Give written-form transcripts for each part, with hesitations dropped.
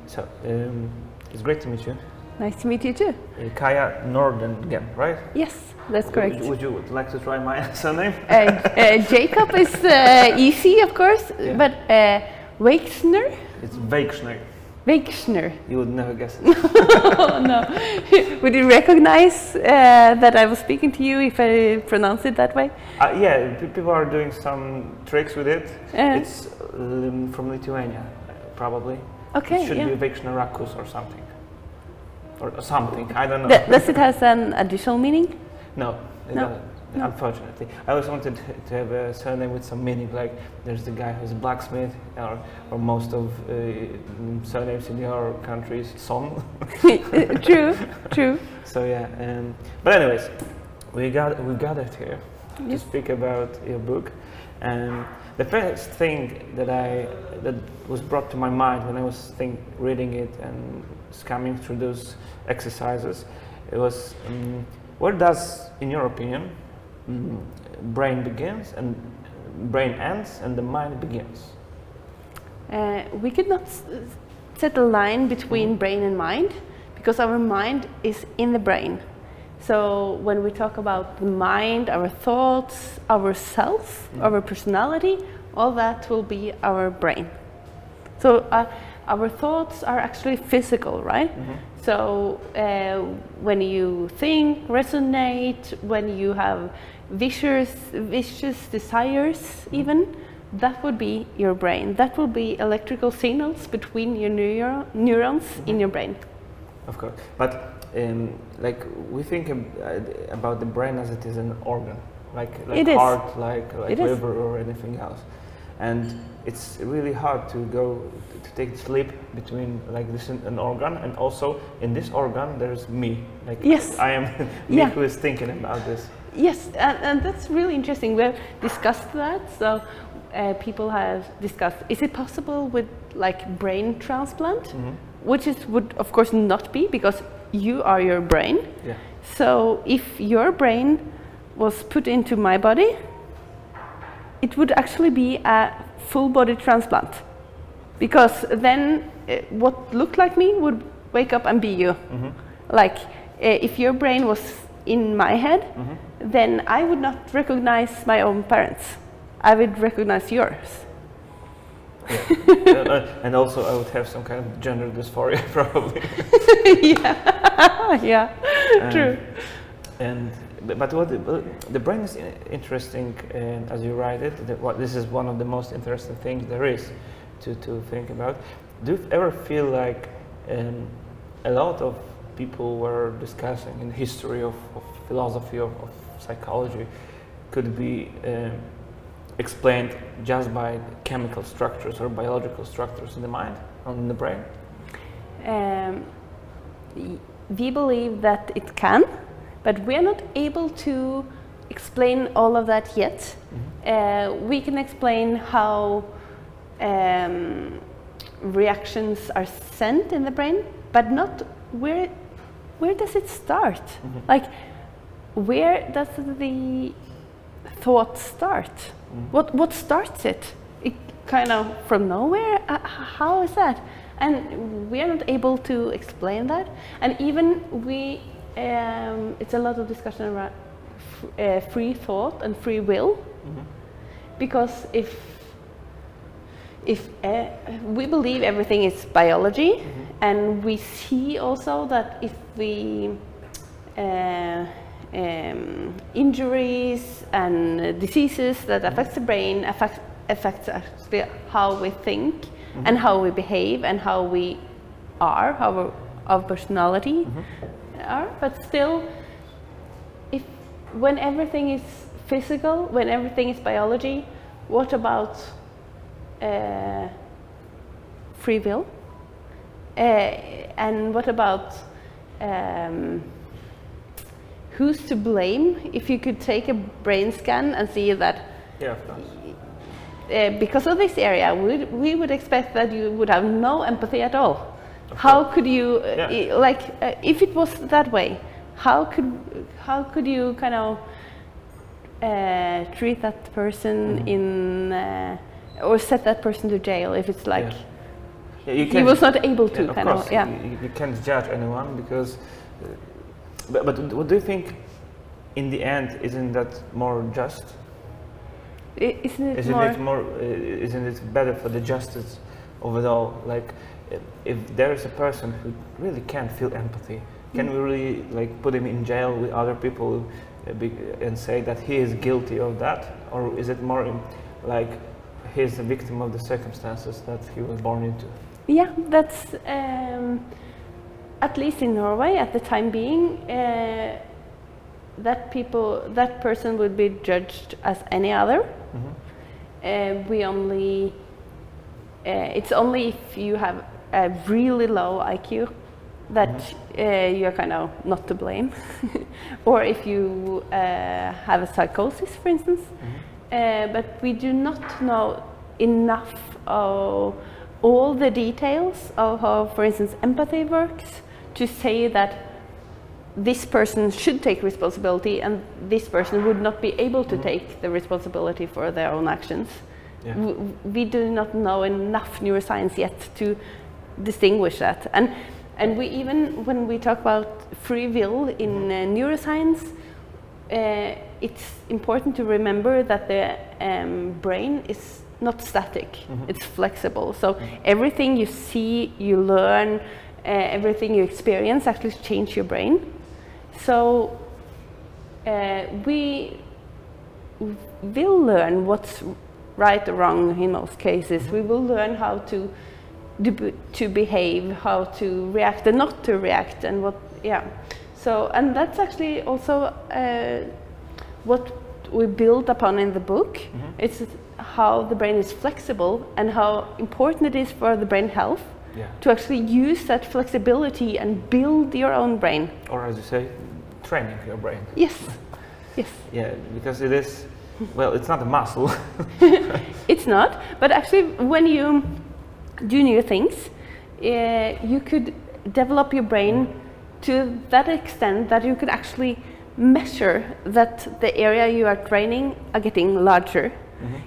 So, it's great to meet you. Nice to meet you too. Kaja Nordengen, right? Yes, that's correct. Would you like to try my surname? Jacob is easy, of course, Yeah. but Wejkszner? It's Wejkszner. Wejkszner. You would never guess it. Oh no. Would you recognize that I was speaking to you if I pronounce it that way? Yeah, people are doing some tricks with it. It's from Lithuania, probably. Okay, It should yeah. be Veiksnarakus or something. Or something, I don't know. Does it have an additional meaning? No, it No. doesn't, unfortunately. I always wanted to have a surname with some meaning, like there's the guy who's a blacksmith, or most of surnames in your country is Son. True. So yeah, but anyways, we gathered here to Yes. speak about your book, and the first thing that was brought to my mind when I was reading it and scanning through those exercises, it was where does, in your opinion, brain begins and brain ends and the mind begins? We could not set a line between brain and mind because our mind is in the brain. So when we talk about the mind, our thoughts, our self, our personality, all that will be our brain. So our thoughts are actually physical, right? So when you think, resonate, when you have vicious desires even, that would be your brain. That will be electrical signals between your neurons in your brain. Of course, but like we think about the brain as it is an organ, like It is. heart, like It is. liver or anything else, and it's really hard to take the leap between like this and an organ, and also in this organ there's me, like Yes. I am me Yeah. who is thinking about this. Yes, and that's really interesting. We've discussed that. So people have discussed, is it possible with like brain transplant? Which would of course not be because you are your brain. Yeah. So if your brain was put into my body, it would actually be a full body transplant. Because then what looked like me would wake up and be you. Like if your brain was in my head, then I would not recognize my own parents. I would recognize yours. Yeah. And also I would have some kind of gender dysphoria probably. Yeah, true. But what the brain is interesting, as you write it. This is one of the most interesting things there is to think about. Do you ever feel like a lot of people were discussing in the history of philosophy of psychology could be explained just by chemical structures or biological structures in the mind or in the brain? We believe that it can, but we are not able to explain all of that yet. We can explain how reactions are sent in the brain, but not where does it start? Like, where does the thought start? What starts it? It kind of from nowhere? How is that? And we are not able to explain that. And even it's a lot of discussion around free thought and free will, because if we believe everything is biology, and we see also that if we injuries and diseases that affects the brain affects actually how we think and how we behave and how we are, how our personality are. But still, when everything is physical, when everything is biology, what about free will? And what about who's to blame if you could take a brain scan and see that because of this area we would expect that you would have no empathy at all. How could you if it was that way, how could you kind of treat that person in or set that person to jail if it's like he was not able to. Of course, you can't judge anyone because. But what do you think? In the end, isn't that more just? Isn't it better for the justice overall? Like, if there is a person who really can't feel empathy, can we really like put him in jail with other people and say that he is guilty of that, or is it more like he's a victim of the circumstances that he was born into? Yeah, that's at least in Norway at the time being. That person would be judged as any other. It's only if you have a really low IQ that you're kind of not to blame, or if you have a psychosis, for instance. But we do not know enough of all the details of how, for instance, empathy works to say that this person should take responsibility and this person would not be able to take the responsibility for their own actions. Yeah. We do not know enough neuroscience yet to distinguish that. And we even, when we talk about free will in neuroscience, it's important to remember that the brain is not static, it's flexible. So everything you see, you learn, everything you experience actually change your brain. So we will learn what's right or wrong in most cases. We will learn how to behave, how to react and not to react, and what. So, and that's actually also what we build upon in the book. It's how the brain is flexible and how important it is for the brain health to actually use that flexibility and build your own brain. Or as you say, training your brain. Yes. Yes. Yeah, because it is, well, it's not a muscle. It's not, but actually when you do new things, you could develop your brain to that extent that you could actually measure that the area you are training are getting larger.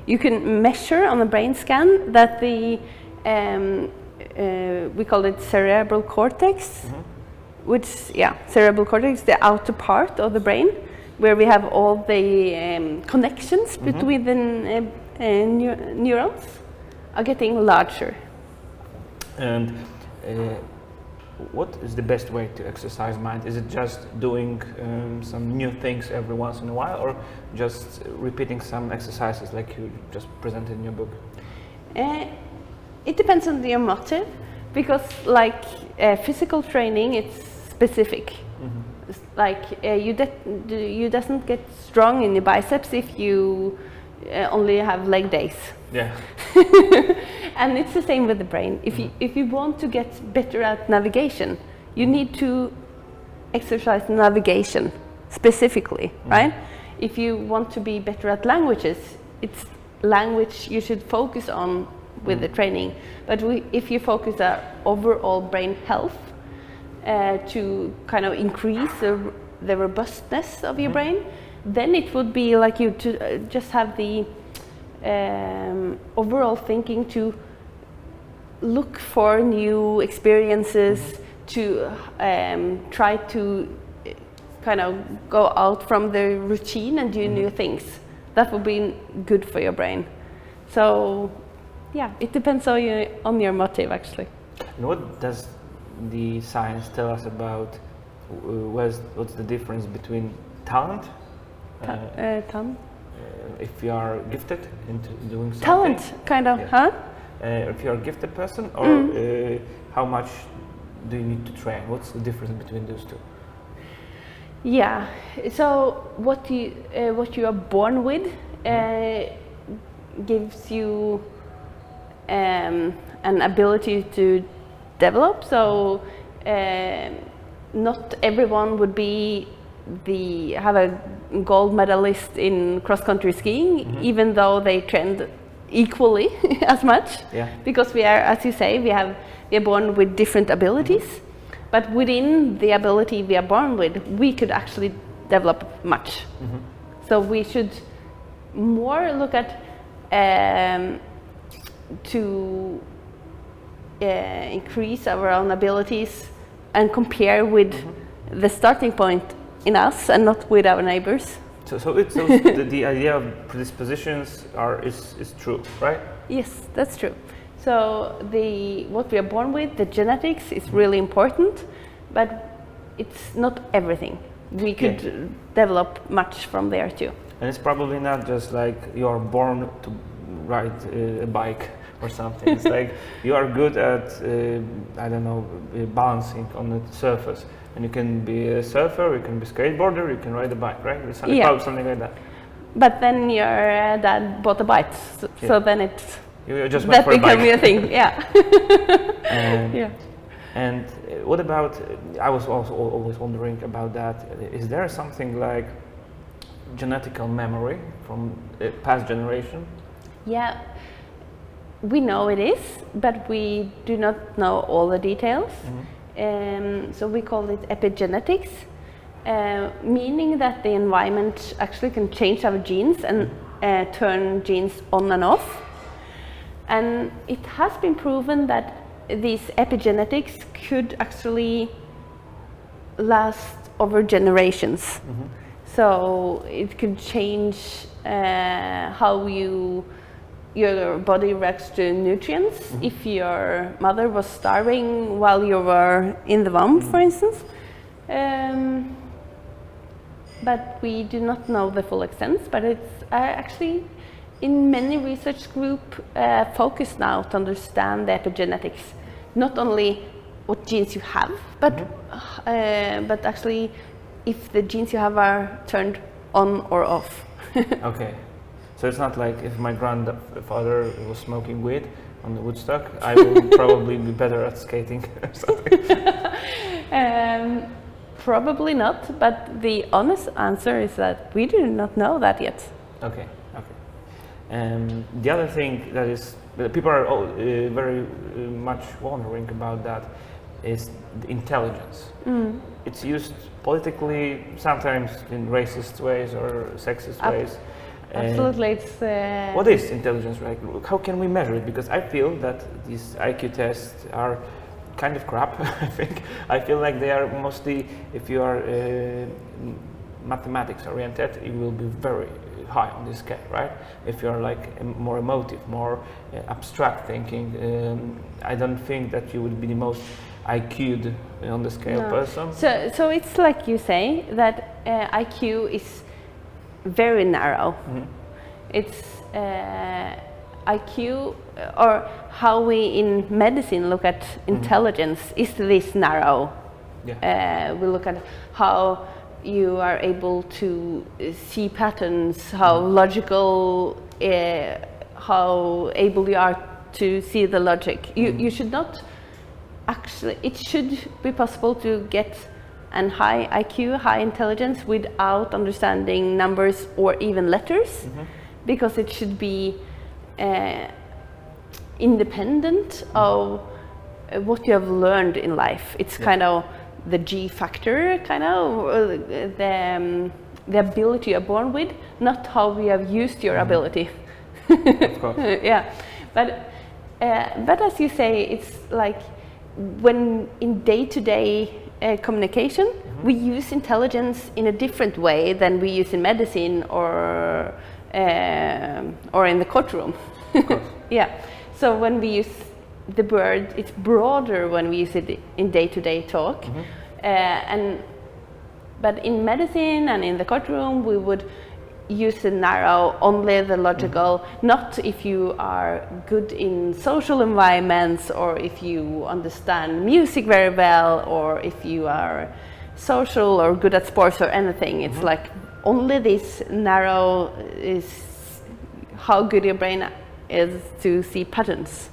You can measure on a brain scan that the we call it cerebral cortex, which cerebral cortex, the outer part of the brain, where we have all the connections between the neurons, are getting larger. And what is the best way to exercise mind? Is it just doing some new things every once in a while, or just repeating some exercises like you just presented in your book? It depends on your motive, because like physical training, it's specific. It's like you doesn't get strong in your biceps if you only have leg days. Yeah. And it's the same with the brain. If you want to get better at navigation, you need to exercise navigation specifically, right? If you want to be better at languages, it's language you should focus on with the training. But if you focus on overall brain health to kind of increase the robustness of your brain, then it would be like you to just have the overall thinking to look for new experiences, to try to kind of go out from the routine and do new things. That would be good for your brain. So yeah, it depends on your motive actually. And what does the science tell us about what's the difference between talent? Talent? If you are gifted into doing something. Talent, kind of, huh? If you're a gifted person, or how much do you need to train? What's the difference between those two? Yeah, so what you are born with gives you an ability to develop. So not everyone would have a gold medalist in cross-country skiing, even though they trained equally as much. Yeah. Because we are, as you say, we are born with different abilities. But within the ability we are born with, we could actually develop much. So we should more look at to increase our own abilities and compare with the starting point in us and not with our neighbors. So the idea of predispositions is true, right? Yes, that's true. So what we are born with, the genetics, is really important, but it's not everything. We could develop much from there too. And it's probably not just like you're born to ride a bike or something. It's like you are good at, I don't know, balancing on the surface. And you can be a surfer, you can be a skateboarder, you can ride a bike, right? It's probably something like that. But then your dad bought a bike, so then it's... You just went for a bike. That became a thing, yeah. And what about, I was also always wondering about that, is there something like genetical memory from past generation? Yeah, we know it is, but we do not know all the details. So we call it epigenetics, meaning that the environment actually can change our genes and turn genes on and off. And it has been proven that these epigenetics could actually last over generations. So it could change how your body reacts to nutrients. If your mother was starving while you were in the womb, for instance. But we do not know the full extent, but it's actually in many research groups focus now to understand the epigenetics, not only what genes you have, but actually if the genes you have are turned on or off. Okay, so it's not like if my grandfather was smoking weed on the Woodstock, I will probably be better at skating or something. Probably not, but the honest answer is that we do not know that yet. Okay. The other thing that people are very much wondering about that is the intelligence. It's used politically, sometimes in racist ways or sexist ways. Absolutely, what is intelligence? Like, how can we measure it? Because I feel that these IQ tests are kind of crap. I feel like they are mostly, if you are mathematics oriented, you will be very high on this scale, right? If you're like more emotive, more abstract thinking, I don't think that you would be the most IQ'd on the scale person. So it's like you say that IQ is very narrow. It's IQ, or how we in medicine look at intelligence, is this narrow. We look at how you are able to see patterns, how logical, how able you are to see the logic. You should not actually, it should be possible to get an high IQ, high intelligence without understanding numbers or even letters, because it should be independent of what you have learned in life. It's kind of the G factor, kind of the ability you're born with, not how you have used your ability. Of course. But as you say, it's like when in day-to-day communication, we use intelligence in a different way than we use in medicine or in the courtroom. Of course. So when we use the word, it's broader when we use it in day-to-day talk. But in medicine and in the courtroom, we would use the narrow, only the logical, not if you are good in social environments, or if you understand music very well, or if you are social or good at sports or anything. It's like only this narrow is how good your brain is to see patterns.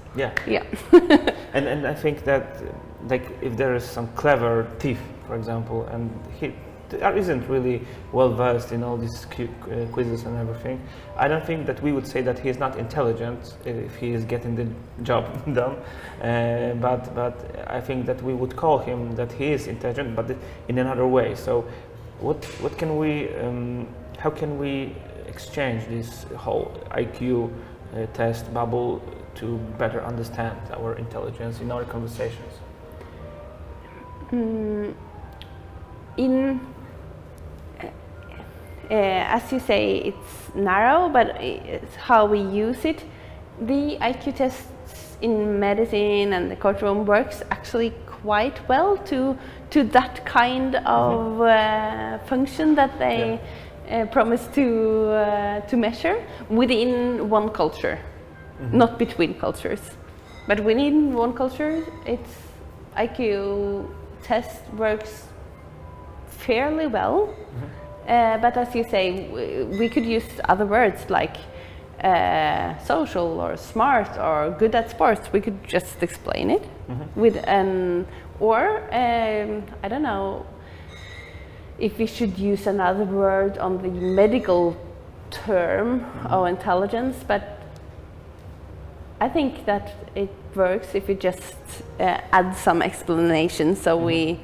And I think that, like, if there is some clever thief, for example, and he isn't really well versed in all these quizzes and everything, I don't think that we would say that he is not intelligent if he is getting the job done. But I think that we would call him that he is intelligent, but in another way. So, what can we? How can we exchange this whole IQ test bubble to better understand our intelligence in our conversations? As you say, it's narrow, but it's how we use it. The IQ tests in medicine and the courtroom works actually quite well to that kind of function that they promise to measure within one culture, not between cultures, but within one culture. Its IQ test works fairly well. But as you say, we could use other words like social or smart or good at sports. We could just explain it with or I don't know if we should use another word on the medical term of intelligence, but I think that it works if we just add some explanation. So we,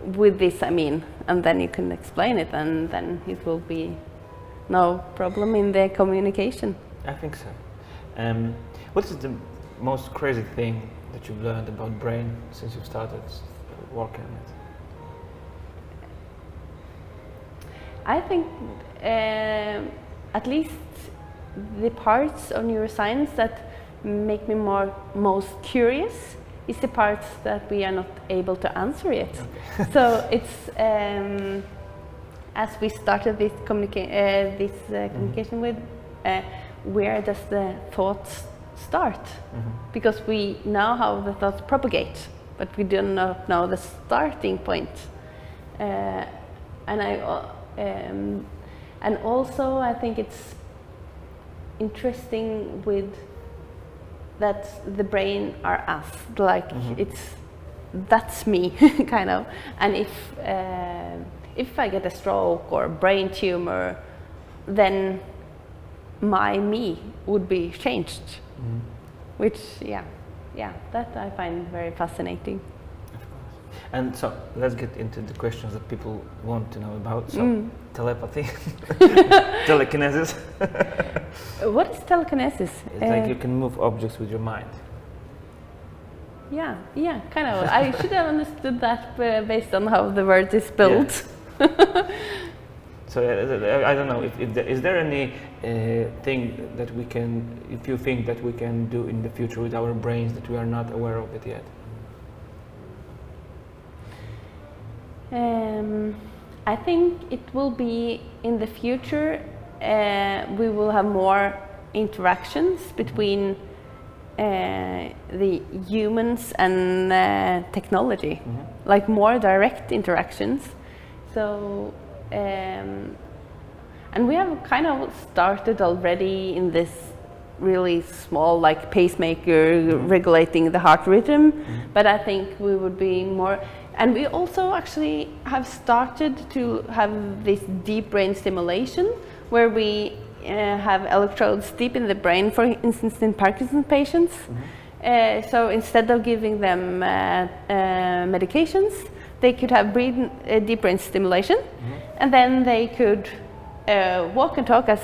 with this I mean, and then you can explain it, and then it will be no problem in the communication. I think so. What is the most crazy thing that you've learned about brain since you've started working on it? I think at least the parts of neuroscience that make me most curious is the parts that we are not able to answer yet. Okay. So it's as we started this communication with, where does the thoughts start? Because we know how the thoughts propagate, but we do not know the starting point. And also I think it's interesting with that the brain are us, like that's me kind of. And if I get a stroke or brain tumor, then my me would be changed, which that I find very fascinating. Of course. And so let's get into the questions that people want to know about. So telepathy, telekinesis. What is telekinesis? It's like you can move objects with your mind. Yeah, kind of. I should have understood that based on how the word is spelled. Yeah. So I don't know, is there any thing that we can, if you think that we can do in the future with our brains that we are not aware of it yet? I think it will be in the future, we will have more interactions between the humans and technology, like more direct interactions. So, and we have kind of started already in this really small, like pacemaker regulating the heart rhythm, but I think we would be more. And we also actually have started to have this deep brain stimulation, where we have electrodes deep in the brain, for instance, in Parkinson's patients. So instead of giving them medications, they could have deep brain stimulation, and then they could walk and talk as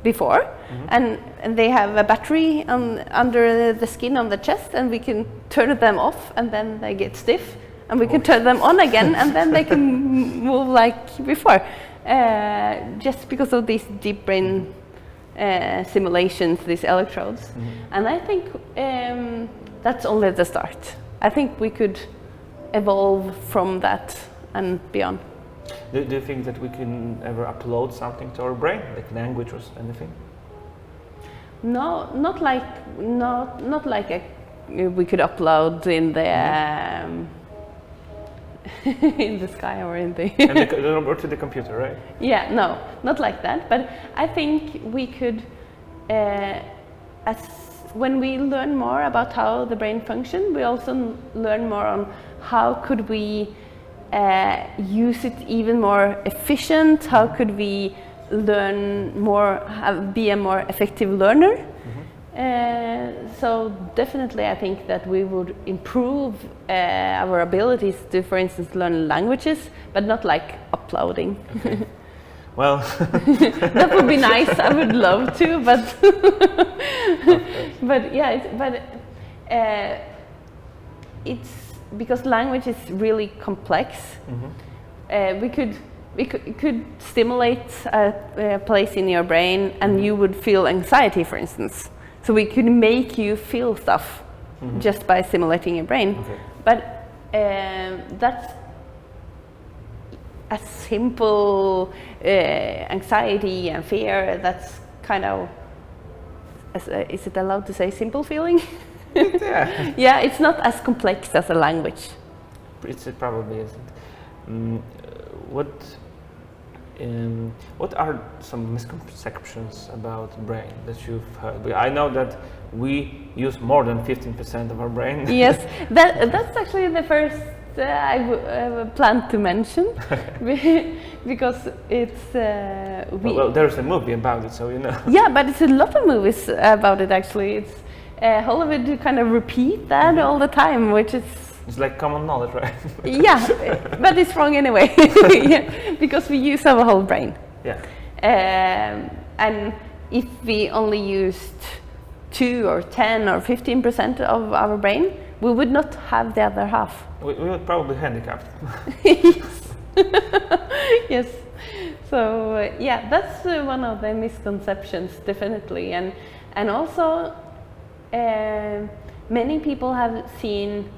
before, and they have a battery under the skin on the chest, and we can turn them off, and then they get stiff, and we can turn them on again, and then they can move like before, just because of these deep brain simulations, these electrodes. And I think that's only the start. I think we could evolve from that and beyond. Do you think that we can ever upload something to our brain, like language or anything? No, not like we could upload in the in the sky or in the or to the computer, right? Yeah, no, not like that. But I think we could, when we learn more about how the brain functions, we also learn more on how could we use it even more efficient. How could we learn more, be a more effective learner? So definitely I think that we would improve our abilities to, for instance, learn languages, but not like uploading. Okay. Well, that would be nice. I would love to, but but yeah, it's because language is really complex. We could stimulate a place in your brain, and you would feel anxiety, for instance. So we could make you feel stuff just by stimulating your brain. Okay. But that's a simple anxiety and fear. That's kind of, is it allowed to say simple feeling? Yeah. Yeah, it's not as complex as a language. It probably isn't. What are some misconceptions about brain that you've heard? I know that we use more than 15% of our brain. Yes, that's actually the first I planned to mention because it's well, there's a movie about it, so you know. Yeah, but it's a lot of movies about it actually. It's Hollywood kind of repeat that all the time, which is. It's like common knowledge, right? Yeah, but it's wrong anyway. Yeah, because we use our whole brain. Yeah. And if we only used 2 or 10 or 15% of our brain, we would not have the other half. We would probably handicapped. Yes. Yes. So yeah, that's one of the misconceptions, definitely, and also many people have seen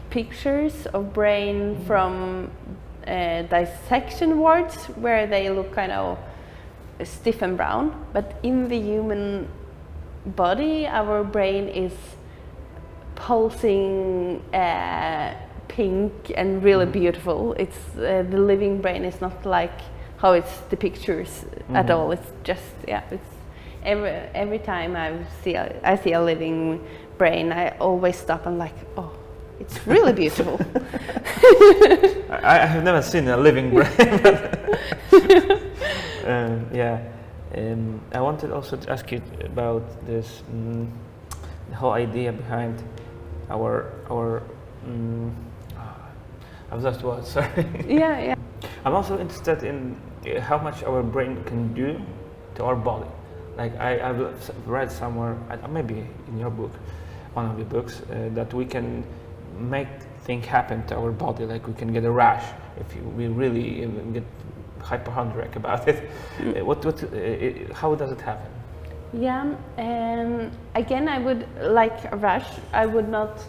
pictures of brain from dissection wards where they look kind of stiff and brown, but in the human body our brain is pulsing pink and really beautiful. It's the living brain is not like how it's the pictures at all. It's just it's every time I see a living brain, I always stop and like, oh, it's really beautiful. I have never seen a living brain. I wanted also to ask you about this the whole idea behind our I've lost words. Sorry. Yeah. I'm also interested in how much our brain can do to our body. Like I've read somewhere, maybe in your book, one of your books, that we can make things happen to our body, like we can get a rash if we really get hypochondriac about it. How does it happen? Yeah, again, I would like a rash. I would not.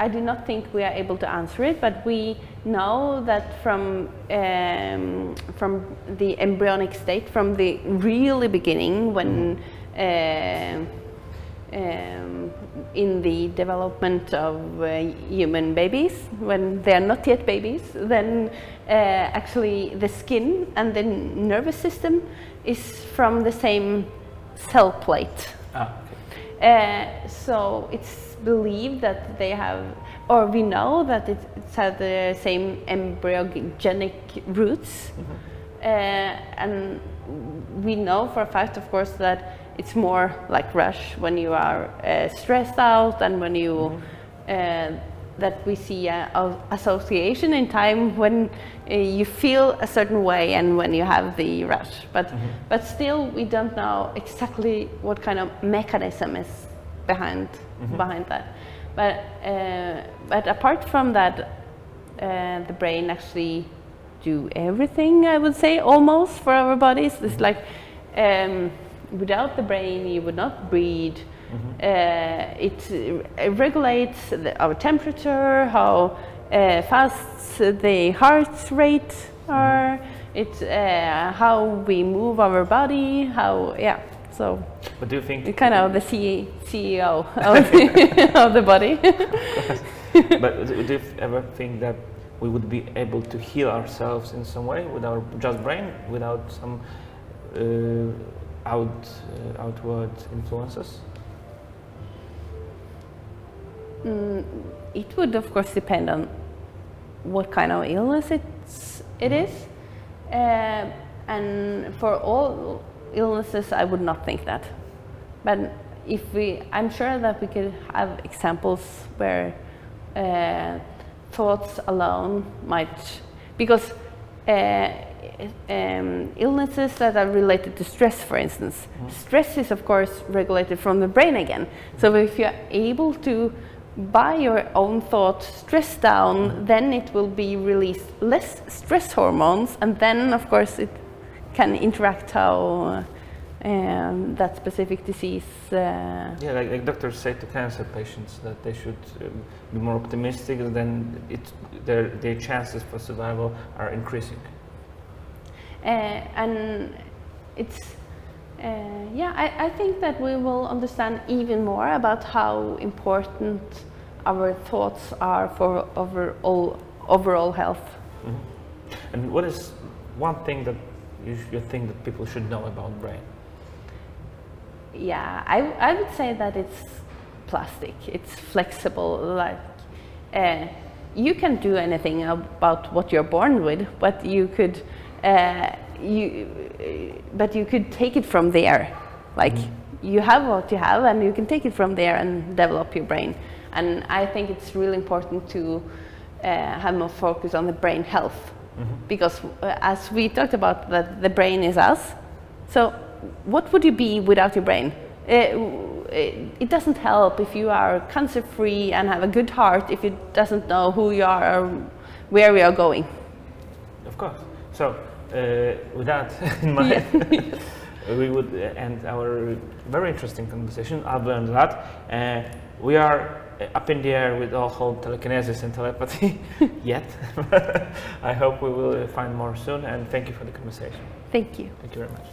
I do not think we are able to answer it, but we know that from the embryonic state, from the really beginning, when in the development of human babies, when they are not yet babies, then actually the skin and the nervous system is from the same cell plate. So it's believed that they have, or we know that it's had the same embryogenic roots, and we know for a fact, of course, that it's more like rush when you are stressed out, and when you that we see an association in time when you feel a certain way and when you have the rush. But still, we don't know exactly what kind of mechanism is behind that. But apart from that, the brain actually do everything, I would say, almost, for our bodies. It's like without the brain, you would not breathe. It regulates our temperature, how fast the heart rate are. It's how we move our body. So. But do you think kind of the CEO of the body? But do you ever think that we would be able to heal ourselves in some way with our just brain, without some outward influences? It would, of course, depend on what kind of illness it is. And for all illnesses, I would not think that. But I'm sure that we could have examples where thoughts alone might, because illnesses that are related to stress, for instance. Stress is, of course, regulated from the brain again. So if you're able to, by your own thought, stress down, then it will be released less stress hormones, and then, of course, it can interact how that specific disease. Yeah, like doctors say to cancer patients that they should be more optimistic, and then their chances for survival are increasing. And it's I think that we will understand even more about how important our thoughts are for overall health. Mm-hmm. And what is one thing that you think that people should know about brain? Yeah, I would say that it's plastic. It's flexible. Like you can do anything about what you're born with, but you could take it from there. Like you have what you have, and you can take it from there and develop your brain. And I think it's really important to have more focus on the brain health, because as we talked about, that the brain is us. So what would you be without your brain? It doesn't help if you are cancer-free and have a good heart if it doesn't know who you are or where we are going. Of course. So with that in mind, we would end our very interesting conversation. I've learned a lot. We are up in the air with all whole telekinesis and telepathy yet. I hope we will find more soon, and thank you for the conversation. Thank you. Thank you very much.